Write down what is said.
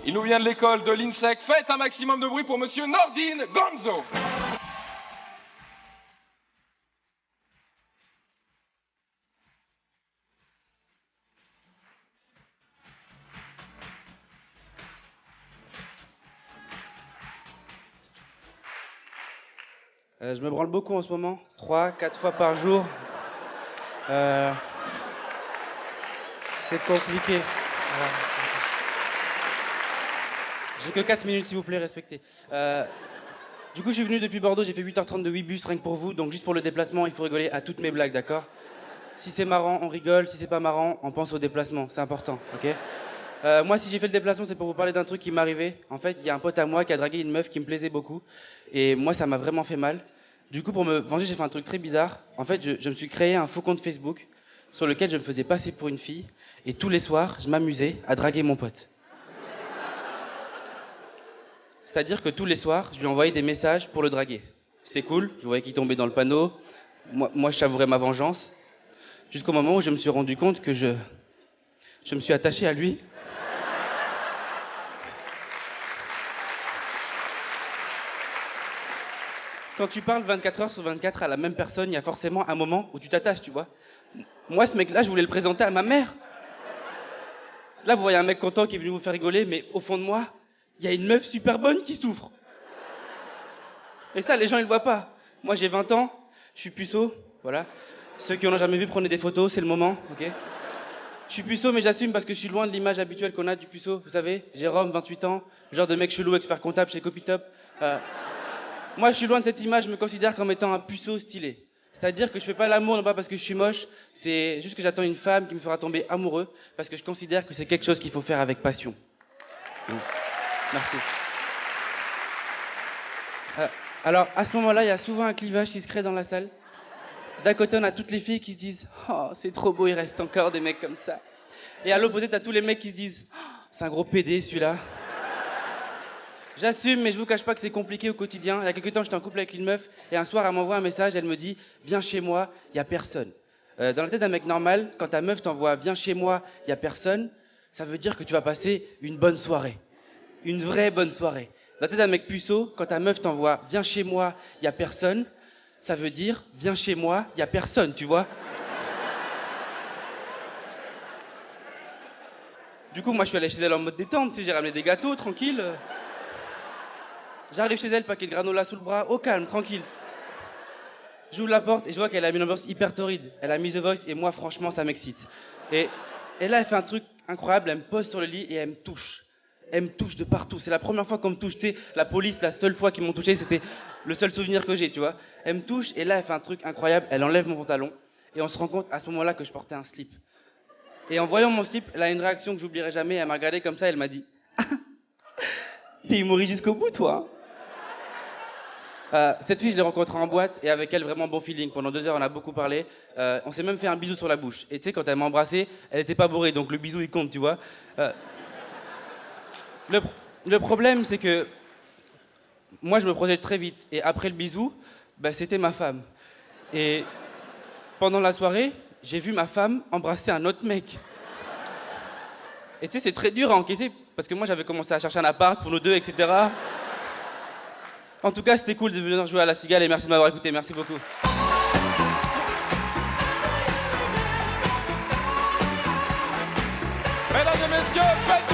Il nous vient de l'école de l'INSEC. Faites un maximum de bruit pour monsieur Nordine Gonzo. Je me branle beaucoup en ce moment, 3-4 fois par jour. C'est compliqué. Voilà, j'ai que 4 minutes, s'il vous plaît, respectez. Du coup, je suis venu depuis Bordeaux, j'ai fait 8h30 de 8 bus, rien que pour vous. Donc, juste pour le déplacement, il faut rigoler à toutes mes blagues, d'accord? Si c'est marrant, on rigole. Si c'est pas marrant, on pense au déplacement. C'est important, ok? Moi, si j'ai fait le déplacement, c'est pour vous parler d'un truc qui m'est arrivé. En fait, il y a un pote à moi qui a dragué une meuf qui me plaisait beaucoup. Et moi, ça m'a vraiment fait mal. Du coup, pour me venger, j'ai fait un truc très bizarre. En fait, je me suis créé un faux compte Facebook sur lequel je me faisais passer pour une fille. Et tous les soirs, je m'amusais à draguer mon pote. C'est-à-dire que tous les soirs, je lui envoyais des messages pour le draguer. C'était cool, je voyais qu'il tombait dans le panneau. Moi, je savourais ma vengeance. Jusqu'au moment où je me suis rendu compte que je me suis attaché à lui. Quand tu parles 24 heures sur 24 à la même personne, il y a forcément un moment où tu t'attaches, tu vois. Moi, ce mec-là, je voulais le présenter à ma mère. Là, vous voyez un mec content qui est venu vous faire rigoler, mais au fond de moi, il y a une meuf super bonne qui souffre. Et ça, les gens, ils le voient pas. Moi, j'ai 20 ans, je suis puceau, voilà. Ceux qui en ont jamais vu, prenez des photos, c'est le moment, ok? Je suis puceau, mais j'assume parce que je suis loin de l'image habituelle qu'on a du puceau. Vous savez, Jérôme, 28 ans, genre de mec chelou, expert comptable chez Copytop. Moi, je suis loin de cette image, je me considère comme étant un puceau stylé. C'est-à-dire que je fais pas l'amour, non pas parce que je suis moche, c'est juste que j'attends une femme qui me fera tomber amoureux, parce que je considère que c'est quelque chose qu'il faut faire avec passion. Merci. Alors, à ce moment-là, il y a souvent un clivage qui se crée dans la salle. D'un côté, on a toutes les filles qui se disent « Oh, c'est trop beau, il reste encore des mecs comme ça. » Et à l'opposé, t'as tous les mecs qui se disent « Oh, c'est un gros pédé, celui-là. » J'assume, mais je vous cache pas que c'est compliqué au quotidien. Il y a quelques temps, j'étais en couple avec une meuf, et un soir, elle m'envoie un message, elle me dit « Viens chez moi, il y a personne. » Dans la tête d'un mec normal, quand ta meuf t'envoie « Viens chez moi, il y a personne », ça veut dire que tu vas passer une bonne soirée. Une vraie bonne soirée. Dans la tête d'un mec puceau, quand ta meuf t'envoie « Viens chez moi, il y a personne », ça veut dire « Viens chez moi, il y a personne », tu vois. Du coup, moi, je suis allé chez elle en mode détente, tu sais, j'ai ramené des gâteaux, tranquille. J'arrive chez elle, paquet de granola sous le bras, au calme, tranquille. J'ouvre la porte et je vois qu'elle a mis une ambiance hyper torride. Elle a mis The Voice et moi, franchement, ça m'excite. Et là, elle fait un truc incroyable, elle me pose sur le lit et elle me touche. Elle me touche de partout. C'est la première fois qu'on me touche, tu sais, la police, la seule fois qu'ils m'ont touché, c'était le seul souvenir que j'ai, tu vois. Elle me touche et là, elle fait un truc incroyable, elle enlève mon pantalon et on se rend compte à ce moment-là que je portais un slip. Et en voyant mon slip, elle a une réaction que j'oublierai jamais, elle m'a regardé comme ça, elle m'a dit « T'es humoriste jusqu'au bout, toi ?» Cette fille, je l'ai rencontrée en boîte et avec elle, vraiment bon feeling. Pendant 2 heures, on a beaucoup parlé. On s'est même fait un bisou sur la bouche. Et tu sais, quand elle m'a embrassé, elle était pas bourrée, donc le bisou, il compte, tu vois. Le problème, c'est que moi, je me projette très vite. Et après le bisou, bah, c'était ma femme. Et pendant la soirée, j'ai vu ma femme embrasser un autre mec. Et tu sais, c'est très dur à encaisser, parce que moi, j'avais commencé à chercher un appart pour nous deux, etc. En tout cas, c'était cool de venir jouer à la Cigale et merci de m'avoir écouté. Merci beaucoup. Mesdames et messieurs, faites